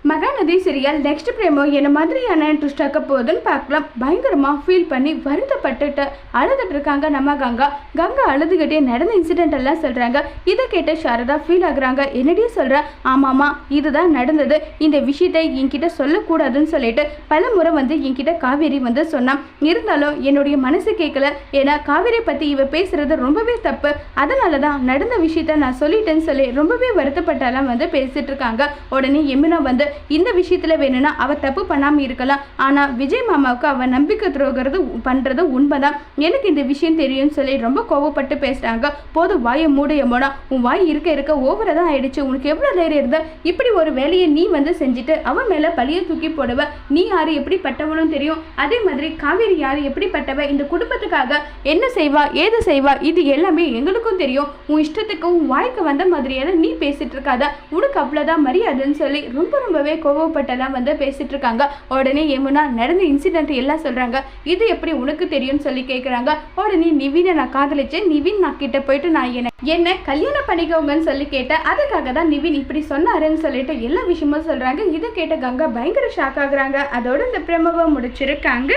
Mahanadi serial next பிரேமோ என்ன மாதிரியான twist ஆக்க போகுதுன்னு பார்க்கலாம். பயங்கரமா ஃபீல் பண்ணி வருத்தப்பட்டுட்டு அழுதுட்டு இருக்காங்க நம்ம கங்கா. கங்கா அழுதுகிட்டே நடந்த இன்சிடென்ட் எல்லாம் சொல்றாங்க. இதை கேட்ட சாரதா ஃபீல் ஆகுறாங்க. என்னடியே சொல்ற? ஆமாமா, இதுதான் நடந்தது. இந்த விஷயத்தை என்கிட்ட சொல்லக்கூடாதுன்னு சொல்லிட்டு பல முறை என்கிட்ட காவேரி சொன்னான். இருந்தாலும் என்னுடைய மனசு கேட்கல. ஏன்னா காவேரி பத்தி இவ பேசுறது ரொம்பவே தப்பு. அதனாலதான் நடந்த விஷயத்த நான் சொல்லிட்டேன்னு சொல்லி ரொம்பவே வருத்தப்பட்டாலாம் பேசிட்டு இருக்காங்க. உடனே யமுனா இந்த விஷயத்துல வேணும்னா அவ தப்பு பண்ணாம இருக்கலாம். ஆனா விஜய் மாமாவுக்கு அவ நம்பிக்கை துரோகிறது பண்றது உண்மைதான். எனக்கு இந்த விஷயம் தெரியும் சொல்லி ரொம்ப கோவப்பட்டு பேசுறாங்க. போது வாயை மூடையமோனா, உன் வாய் இருக்க இருக்க ஓவரா தான் ஆயிடுச்சு. உனக்கு எவ்வளவு தைரியம் இருந்தா இப்படி ஒரு வேலையை நீ செஞ்சுட்டு அவன் மேல பழிய தூக்கி போடுவ? நீ யாரு எப்படிப்பட்டவனும் தெரியும். அதே மாதிரி காவேரி யாரு எப்படிப்பட்டவ, இந்த குடும்பத்துக்காக என்ன செய்வா ஏது செய்வா இது எல்லாமே எங்களுக்கும் தெரியும். உன் இஷ்டத்துக்கு உன் வாய்க்கு வந்த மாதிரியான நீ பேசிட்டு இருக்காத. உனக்கு அவ்வளவுதான் மரியாதைன்னு சொல்லி ரொம்பவே கோவப்பட்டெல்லாம் பேசிட்டு இருக்காங்க. உடனே யமுனா நடந்த இன்சிடென்ட் எல்லாம் சொல்றாங்க. இது எப்படி உனக்கு தெரியும்னு சொல்லி கேட்குறாங்க. உடனே நிவினை நான் காதலிச்சேன். நிவின் நான் கிட்ட போயிட்டு நான் என்ன கல்யாணம் பண்ணிக்கோங்கன்னு சொல்லி கேட்டேன். அதுக்காக தான் நிவின் இப்படி சொன்னாருன்னு சொல்லிட்டு எல்லா விஷயமும் சொல்றாங்க. இதை கேட்ட கங்கா பயங்கர ஷாக் ஆகுறாங்க. அதோட இந்த பிரமவை முடிச்சிருக்காங்க.